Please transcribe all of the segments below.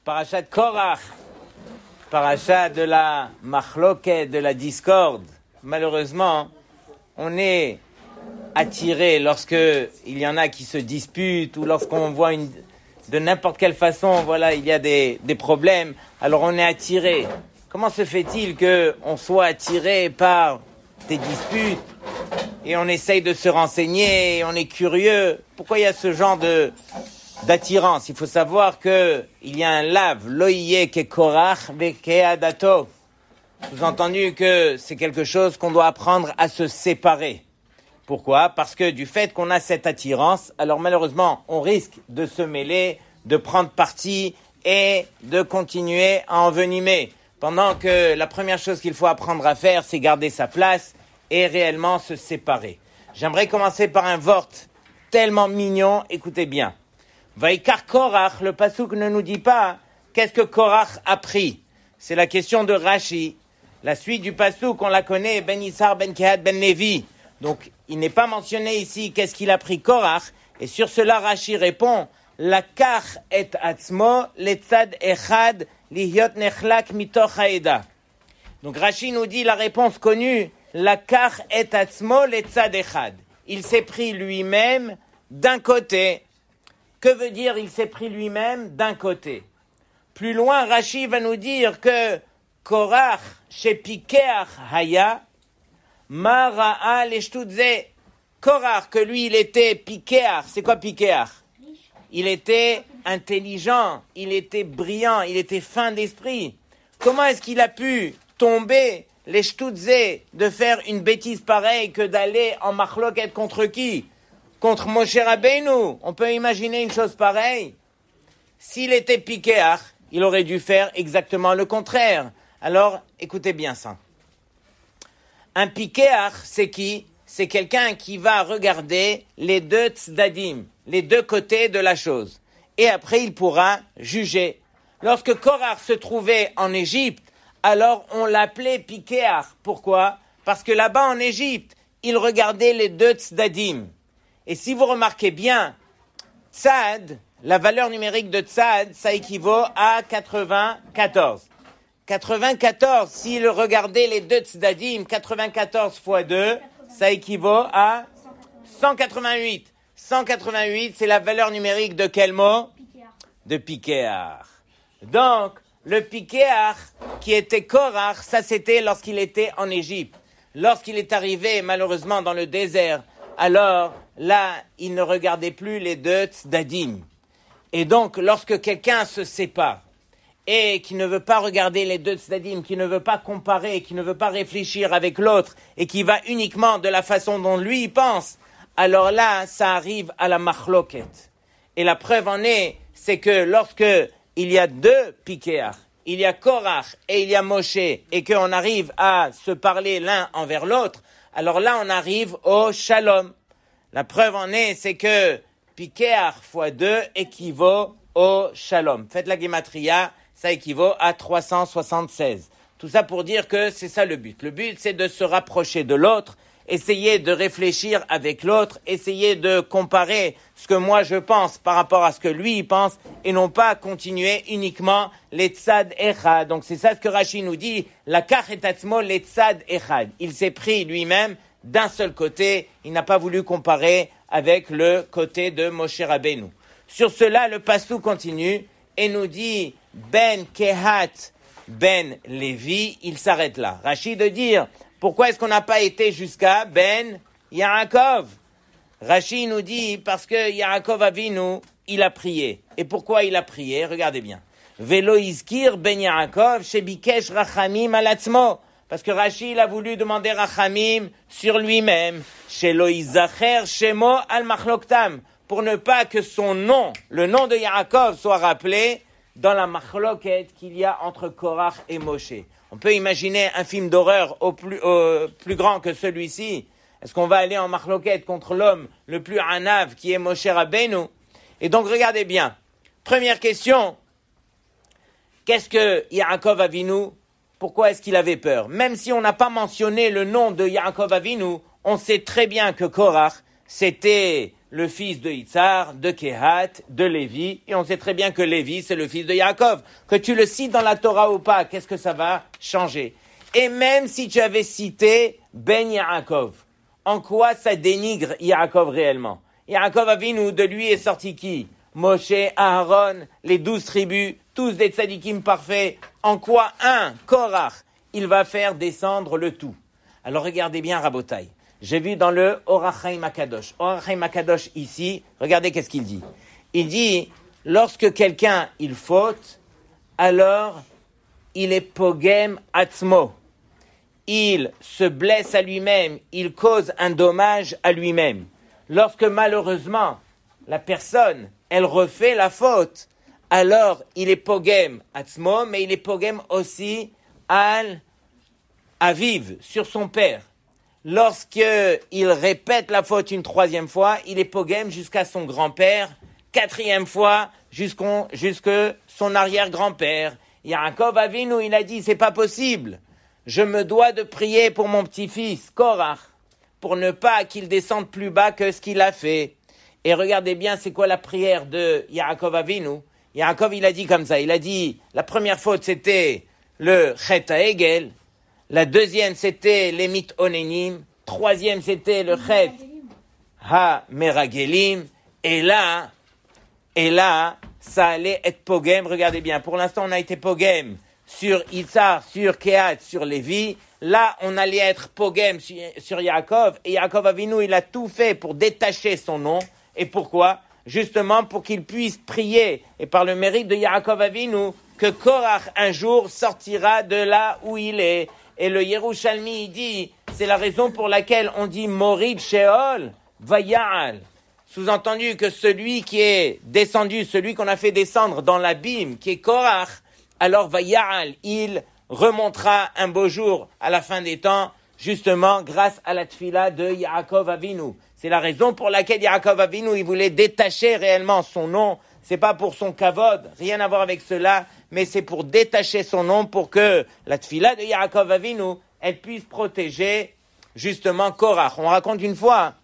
Parashat Korach, parashat de la machloket, de la discorde. Malheureusement, on est attiré lorsque il y en a qui se disputent ou lorsqu'on voit de n'importe quelle façon, voilà, il y a des problèmes. Alors on est attiré. Comment se fait-il qu'on soit attiré par des disputes et on essaye de se renseigner et on est curieux? Pourquoi il y a ce genre d'attirance? Il faut savoir que il y a un lave, loïe ke korach ke adato. Sous-entendu que c'est quelque chose qu'on doit apprendre à se séparer. Pourquoi? Parce que du fait qu'on a cette attirance, alors malheureusement, on risque de se mêler, de prendre parti et de continuer à envenimer. Pendant que la première chose qu'il faut apprendre à faire, c'est garder sa place et réellement se séparer. J'aimerais commencer par un vort tellement mignon, écoutez bien. Vaikar Korach, le passouk ne nous dit pas qu'est-ce que Korach a pris. C'est la question de Rashi. La suite du passouk, on la connaît, Ben Issar, Ben Kehat, Ben Levi. Donc, il n'est pas mentionné ici qu'est-ce qu'il a pris Korach. Et sur cela, Rashi répond, Lakar et atzmo, letzad echad, lihyot nechlak mitoch haeda. Donc, Rashi nous dit la réponse connue, Lakar et atzmo, letzad echad. Il s'est pris lui-même d'un côté. Que veut dire il s'est pris lui-même d'un côté? Plus loin, Rashi va nous dire que Korach, chez Pikeach Haya, Mara'a leshtudze. Korach, que lui, il était Pikeach. C'est quoi Pikeach? Il était intelligent, il était brillant, il était fin d'esprit. Comment est-ce qu'il a pu tomber leshtudze de faire une bêtise pareille que d'aller en machloket contre qui? Contre Moshe Rabbeinu. On peut imaginer une chose pareille. S'il était Pikeach, il aurait dû faire exactement le contraire. Alors, écoutez bien ça. Un Pikeach, c'est qui? C'est quelqu'un qui va regarder les deux tzdadim, les deux côtés de la chose. Et après, il pourra juger. Lorsque Korach se trouvait en Égypte, alors on l'appelait Pikeach. Pourquoi? Parce que là-bas en Égypte, il regardait les deux tzdadim. Et si vous remarquez bien, tzad, la valeur numérique de tzad, ça équivaut à 94. 94, s'il regardait les deux tzdadim, 94 fois 2, ça équivaut à 188. 188, c'est la valeur numérique de quel mot? De Pikeach. Donc, le Pikeach qui était Korach, ça c'était lorsqu'il était en Égypte. Lorsqu'il est arrivé malheureusement dans le désert, alors là, il ne regardait plus les deux tzdadim. Et donc, lorsque quelqu'un se sépare et qui ne veut pas regarder les deux tzdadim, qui ne veut pas comparer, qui ne veut pas réfléchir avec l'autre et qui va uniquement de la façon dont lui il pense, alors là, ça arrive à la machloket. Et la preuve en est, c'est que lorsque il y a deux Pikeach, il y a Korach et il y a Moshe, et qu'on arrive à se parler l'un envers l'autre, alors là, on arrive au shalom. La preuve en est, c'est que Pikeach fois 2 équivaut au shalom. Faites la gematria, ça équivaut à 376. Tout ça pour dire que c'est ça le but. Le but, c'est de se rapprocher de l'autre, essayer de réfléchir avec l'autre, essayer de comparer ce que moi je pense par rapport à ce que lui il pense, et non pas continuer uniquement les tzad echad. Donc c'est ça ce que Rashi nous dit, la kach et atzmo les tzad echad. Il s'est pris lui-même d'un seul côté, il n'a pas voulu comparer avec le côté de Moshe Rabbeinu. Sur cela, le passouk continue et nous dit Ben Kehat, Ben Levi, il s'arrête là. Rashi de dire, pourquoi est-ce qu'on n'a pas été jusqu'à Ben Yaakov? Rashi nous dit, parce que Yaakov Avinu, il a prié. Et pourquoi il a prié? Regardez bien. Velo izkir Ben Yaakov, shebikesh rachamim alatzmo. Parce que Rashi, il a voulu demander rachamim sur lui-même. Shelo izacher shemo al machloktam. Pour ne pas que son nom, le nom de Yaakov, soit rappelé dans la machloket qu'il y a entre Korach et Moshe. On peut imaginer un film d'horreur au plus grand que celui-ci. Est-ce qu'on va aller en machloket contre l'homme le plus anav qui est Moshe Rabbeinu? Et donc regardez bien. Première question. Qu'est-ce que Yaakov Avinu? Pourquoi est-ce qu'il avait peur? Même si on n'a pas mentionné le nom de Yaakov Avinu, on sait très bien que Korach, c'était le fils de Yitzhar, de Kehat, de Lévi, et on sait très bien que Lévi, c'est le fils de Yaakov. Que tu le cites dans la Torah ou pas, qu'est-ce que ça va changer? Et même si tu avais cité Ben Yaakov, en quoi ça dénigre Yaakov réellement? Yaakov Avinu, de lui est sorti qui? Moshe, Aaron, les 12 tribus, tous des tzadikim parfaits. En quoi un, Korach, il va faire descendre le tout? Alors regardez bien Rabotai. J'ai vu dans le Orach Chaim HaKadosh. Orach Chaim HaKadosh ici, regardez qu'est-ce qu'il dit. Il dit, lorsque quelqu'un, il faute, alors il est pogem atzmo. Il se blesse à lui-même, il cause un dommage à lui-même. Lorsque malheureusement, la personne, elle refait la faute, alors il est pogem atzmo, mais il est pogem aussi al aviv, sur son père. Lorsqu'il répète la faute une troisième fois, il est pogem jusqu'à son grand-père, quatrième fois, jusque son arrière-grand-père. Yaakov Avinu, il a dit, c'est pas possible. Je me dois de prier pour mon petit-fils, Korach, pour ne pas qu'il descende plus bas que ce qu'il a fait. Et regardez bien, c'est quoi la prière de Yaakov Avinu? Yaakov, il a dit comme ça, il a dit, la première faute, c'était le Chet HaEgel. La deuxième, c'était les mit-onenim. Troisième, c'était le Chet ha-meragelim. Et là, ça allait être pogem. Regardez bien, pour l'instant, on a été pogem sur Yitzhar, sur Kehat, sur Lévi. Là, on allait être pogem sur Yaakov. Et Yaakov Avinu, il a tout fait pour détacher son nom. Et pourquoi? Justement pour qu'il puisse prier. Et par le mérite de Yaakov Avinu, que Korach, un jour, sortira de là où il est. Et le Yerushalmi, il dit, c'est la raison pour laquelle on dit Morid Sheol Vaya'al. Sous-entendu que celui qui est descendu, celui qu'on a fait descendre dans l'abîme, qui est Korach, alors Vaya'al, il remontera un beau jour à la fin des temps, justement grâce à la tfila de Yaakov Avinu. C'est la raison pour laquelle Yaakov Avinu, il voulait détacher réellement son nom. C'est pas pour son kavod, rien à voir avec cela, mais c'est pour détacher son nom pour que la tfila de Yaakov Avinu, elle puisse protéger justement Korach. On raconte une fois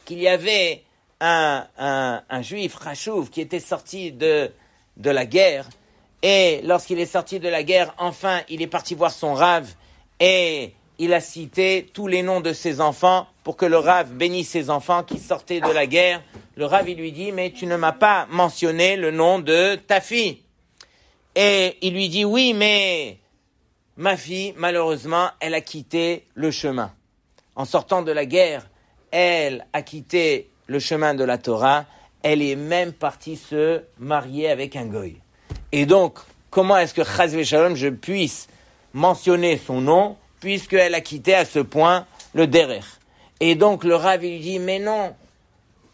qu'il y avait un juif, Chashouv, qui était sorti de la guerre. Et lorsqu'il est sorti de la guerre, enfin, il est parti voir son Rav et il a cité tous les noms de ses enfants pour que le Rav bénisse ses enfants qui sortaient de la guerre. Le Rav, il lui dit, mais tu ne m'as pas mentionné le nom de ta fille. Et il lui dit, oui, mais ma fille, malheureusement, elle a quitté le chemin. En sortant de la guerre, elle a quitté le chemin de la Torah. Elle est même partie se marier avec un goy. Et donc, comment est-ce que Chas v'Shalom, je puisse mentionner son nom, puisqu'elle a quitté à ce point le derer? Et donc, le Rav, il lui dit, mais non,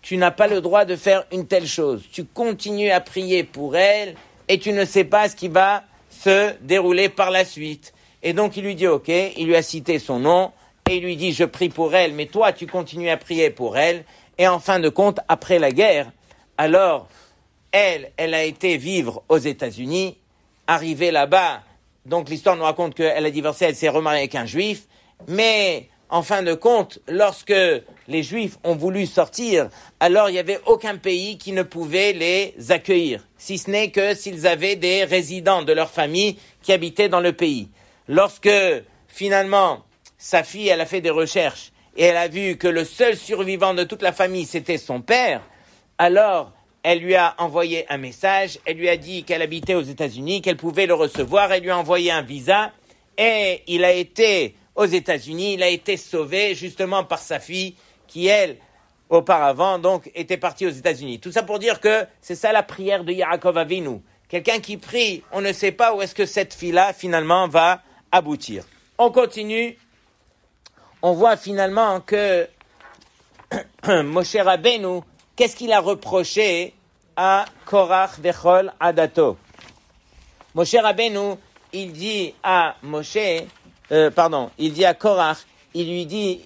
tu n'as pas le droit de faire une telle chose. Tu continues à prier pour elle et tu ne sais pas ce qui va se dérouler par la suite. Et donc, il lui dit, ok, il lui a cité son nom et il lui dit, je prie pour elle, mais toi, tu continues à prier pour elle. Et en fin de compte, après la guerre, alors, elle a été vivre aux États-Unis, arrivée là-bas. Donc, l'histoire nous raconte qu'elle a divorcé, elle s'est remariée avec un juif, mais en fin de compte, lorsque les Juifs ont voulu sortir, alors il n'y avait aucun pays qui ne pouvait les accueillir, si ce n'est que s'ils avaient des résidents de leur famille qui habitaient dans le pays. Lorsque, finalement, sa fille, elle a fait des recherches et elle a vu que le seul survivant de toute la famille, c'était son père, alors elle lui a envoyé un message, elle lui a dit qu'elle habitait aux États-Unis, qu'elle pouvait le recevoir, elle lui a envoyé un visa et il a été aux États-Unis, il a été sauvé justement par sa fille qui, elle, auparavant, donc, était partie aux États-Unis. Tout ça pour dire que c'est ça la prière de Yaakov Avinu. Quelqu'un qui prie, on ne sait pas où est-ce que cette fille-là, finalement, va aboutir. On continue. On voit finalement que Moshe Rabbeinu, qu'est-ce qu'il a reproché à Korach vechol adato? Moshe Rabbeinu, il dit à Korach, il lui dit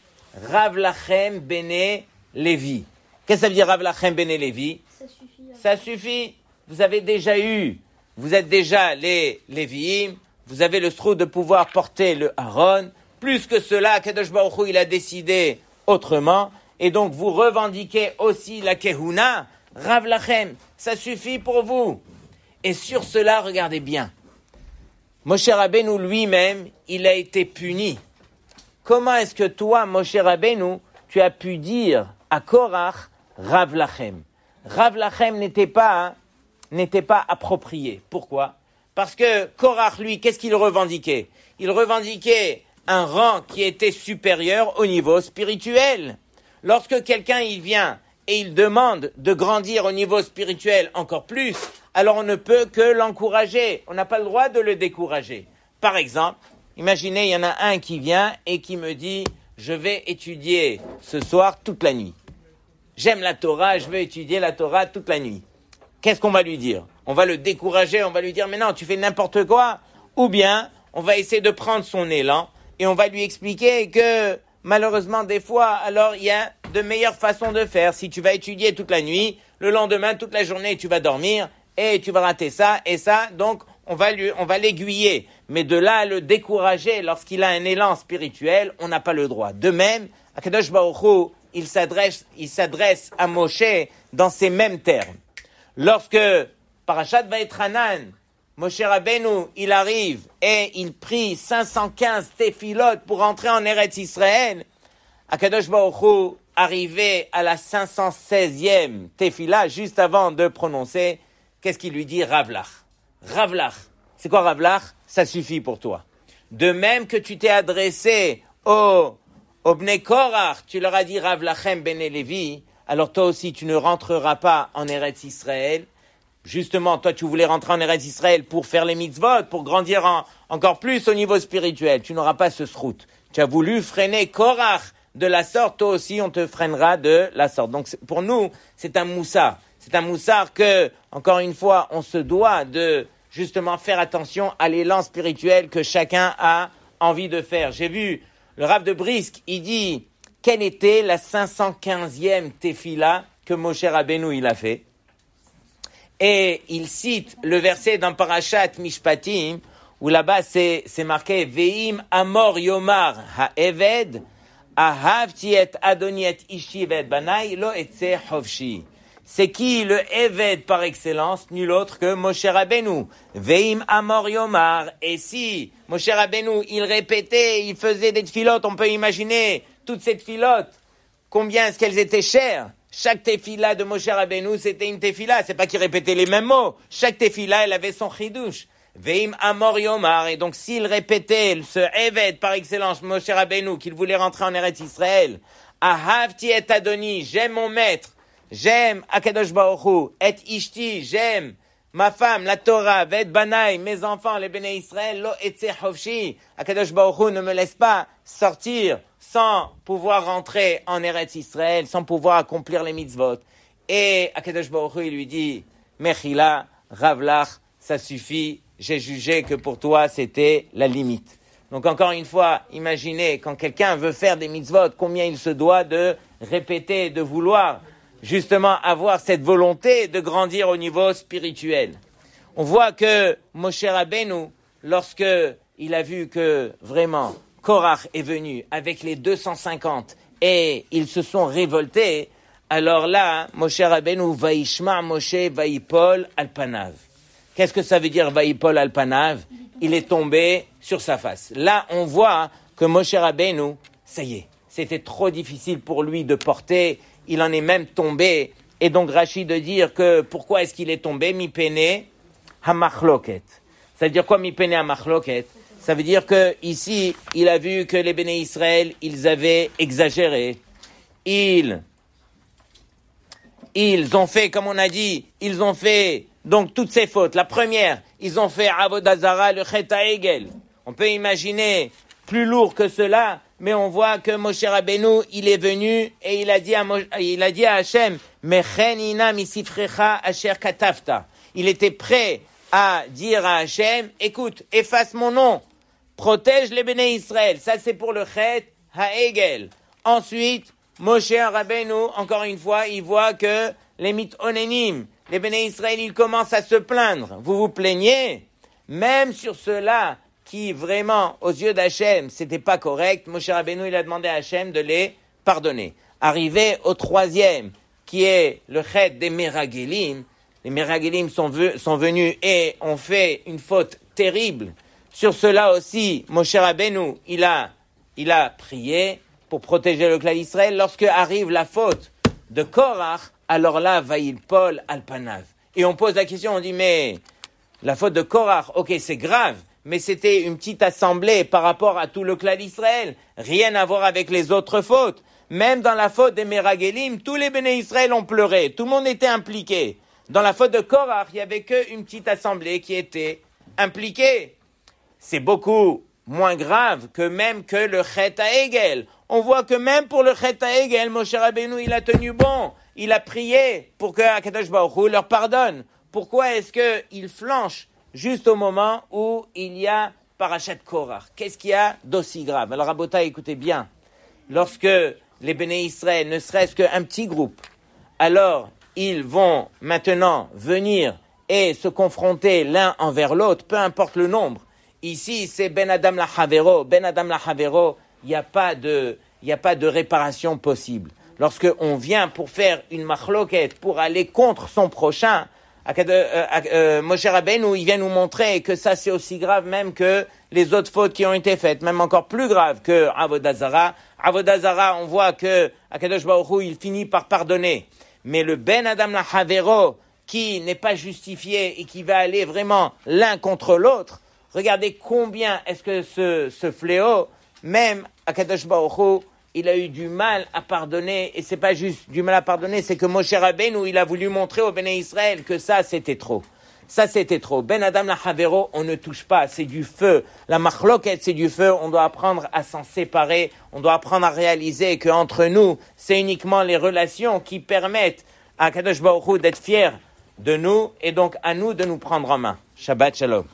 Rav Lachem Bene Lévi. Qu'est-ce que ça veut dire Rav Lachem Bene Lévi? Ça suffit. Vous êtes déjà les Lévi'im, vous avez le sroud de pouvoir porter le Aaron. Plus que cela, Kadosh Baruch Hu, il a décidé autrement. et donc vous revendiquez aussi la Kehuna, Rav Lachem, ça suffit pour vous. Et sur cela, regardez bien. Moshe Rabbeinu lui-même, il a été puni. Comment est-ce que toi, Moshe Rabbeinu, tu as pu dire à Korach, Rav Lachem? Rav Lachem n'était pas approprié. Pourquoi? Parce que Korach, lui, qu'est-ce qu'il revendiquait? Il revendiquait un rang qui était supérieur au niveau spirituel. Lorsque quelqu'un il vient et il demande de grandir au niveau spirituel encore plus, alors on ne peut que l'encourager. On n'a pas le droit de le décourager. Par exemple, imaginez, il y en a un qui vient et qui me dit « Je vais étudier ce soir toute la nuit. J'aime la Torah, je veux étudier la Torah toute la nuit. » Qu'est-ce qu'on va lui dire? On va le décourager, on va lui dire « Mais non, tu fais n'importe quoi. » Ou bien, on va essayer de prendre son élan et on va lui expliquer que malheureusement, des fois, alors il y a de meilleures façons de faire. Si tu vas étudier toute la nuit, le lendemain, toute la journée, tu vas dormir et tu vas rater ça et ça. Donc, on va l'aiguiller. Mais de là à le décourager lorsqu'il a un élan spirituel, on n'a pas le droit. De même, Akadosh Baruch Hu, il s'adresse à Moshe dans ces mêmes termes. Lorsque Parashat Vaïtranan, Moshe Rabbeinu, il arrive et il prie 515 téphilot pour entrer en Eretz Israël. Akadosh Baruch Hu arrivé à la 516e téphila, juste avant de prononcer, qu'est-ce qu'il lui dit? Ravlach. Ravlach. C'est quoi Ravlach? Ça suffit pour toi. De même que tu t'es adressé au Bnei Korach, tu leur as dit Ravlachem Bene Levi, alors toi aussi tu ne rentreras pas en Eretz Israël. Justement, toi, tu voulais rentrer en Eretz Israël pour faire les mitzvot, pour grandir encore plus au niveau spirituel. Tu n'auras pas ce srout. Tu as voulu freiner Korach de la sorte, toi aussi, on te freinera de la sorte. Donc, pour nous, c'est un moussard. C'est un moussard que, encore une fois, on se doit de, justement, faire attention à l'élan spirituel que chacun a envie de faire. J'ai vu le Rav de Brisk, il dit, quelle était la 515e tefila que Moshe Rabbeinu il a fait? Et il cite le verset dans Parashat Mishpatim, où là-bas c'est marqué « Ve'im amor yomar ha'eved, ahavti et adoni et ishi ve'et banai, lo etze hovshi » C'est qui le Eved par excellence? Nul autre que Moshe Rabbeinu. « Ve'im amor yomar » Et si Moshe Rabbeinu, il répétait, il faisait des tfilotes, on peut imaginer toutes ces tfilotes, combien est-ce qu'elles étaient chères? Chaque tefila de Moshe Rabbeinu, c'était une tefila. C'est pas qu'il répétait les mêmes mots. Chaque tefila, elle avait son chidouche. Veim amor yomar. Et donc, s'il répétait ce Eved par excellence, Moshe Rabbeinu, qu'il voulait rentrer en Eretz Israël, ahavti et adoni, j'aime mon maître, j'aime Akadosh Baruch Hu, et ishti, j'aime ma femme, la Torah, vet banai, mes enfants, les béné Israël, lo etze hovshi. Akadosh Baruch Hu ne me laisse pas sortir sans pouvoir rentrer en Eretz Israël, sans pouvoir accomplir les mitzvot. Et Akadosh Baruch Hu, il lui dit, Mechila, Ravlach, ça suffit, j'ai jugé que pour toi, c'était la limite. Donc encore une fois, imaginez, quand quelqu'un veut faire des mitzvot, combien il se doit de répéter, de vouloir justement avoir cette volonté de grandir au niveau spirituel. On voit que Moshe Rabbeinu, lorsque il a vu que vraiment Korach est venu avec les 250 et ils se sont révoltés, alors là, Moshe Rabbeinu, Vaishma Moshe Vaipol Alpanav. Qu'est-ce que ça veut dire Vaipol Alpanav? Il est tombé sur sa face. Là, on voit que Moshe Rabbeinu, ça y est, c'était trop difficile pour lui de porter, il en est même tombé. Et donc Rashi de dire que pourquoi est-ce qu'il est tombé? Mipene hamachloket. Ça veut dire quoi Mipene hamachloket? Ça veut dire que ici, il a vu que les béné Israël, ils avaient exagéré. Ils ont fait, comme on a dit, ils ont fait donc toutes ces fautes. La première, ils ont fait Avodazara, le Chet HaEgel. On peut imaginer plus lourd que cela, mais on voit que Moshe Rabbeinu, il est venu et il a dit à Hachem, Mechen ina misifrecha asher katafta. Il était prêt à dire à Hachem, écoute, efface mon nom, protège les béné Israël. Ça, c'est pour le Chet HaEgel. Ensuite, Moshe Rabbeinu, encore une fois, il voit que les mitonénim, les béné Israël, ils commencent à se plaindre. Vous vous plaignez? Même sur cela qui, vraiment, aux yeux d'Hachem, c'était pas correct, Moshe Rabbeinu, il a demandé à Hachem de les pardonner. Arrivé au troisième, qui est le chet des Meragelim, les Meragelim sont venus et ont fait une faute terrible. Sur cela aussi, Moshe Rabbeinu, il a prié pour protéger le clan d'Israël. Lorsque arrive la faute de Korach, alors là, Vaïl Paul Alpanav. Et on pose la question, on dit, mais la faute de Korach, ok, c'est grave, mais c'était une petite assemblée par rapport à tout le clan d'Israël. Rien à voir avec les autres fautes. Même dans la faute des Meragelim, tous les Béné Israël ont pleuré. Tout le monde était impliqué. Dans la faute de Korach, il n'y avait qu'une petite assemblée qui était impliquée. C'est beaucoup moins grave que même que le Chet HaEgel. On voit que même pour le Chet HaEgel, Moshe Rabbeinu, il a tenu bon. Il a prié pour que Akadosh Baruch Hu leur pardonne. Pourquoi est-ce qu'il flanche juste au moment où il y a Parashat Korach? Qu'est-ce qu'il y a d'aussi grave? Alors, Rabotai, écoutez bien. Lorsque les Béné Israël, ne serait-ce qu'un petit groupe, alors ils vont maintenant venir et se confronter l'un envers l'autre, peu importe le nombre. Ici, c'est Ben Adam la Havero. Ben Adam la Havero, il n'y a pas de réparation possible. Lorsque on vient pour faire une machloket, pour aller contre son prochain, Moshe Rabbeinu, il vient nous montrer que ça c'est aussi grave même que les autres fautes qui ont été faites, même encore plus grave que Avodah Zara. Avodah Zara, on voit que Akadosh Baruch Hu, il finit par pardonner. Mais le Ben Adam la Havero, qui n'est pas justifié et qui va aller vraiment l'un contre l'autre, regardez combien est-ce que ce fléau, même Akadosh Baruch Hu, il a eu du mal à pardonner, et c'est pas juste du mal à pardonner, c'est que Moshe Rabbeinu, il a voulu montrer au Béné Israël que ça, c'était trop. Ça, c'était trop. Ben Adam la Havero, on ne touche pas, c'est du feu. La machloket, c'est du feu, on doit apprendre à s'en séparer, on doit apprendre à réaliser qu'entre nous, c'est uniquement les relations qui permettent à Kadosh Baruch Hu d'être fier de nous, et donc à nous de nous prendre en main. Shabbat Shalom.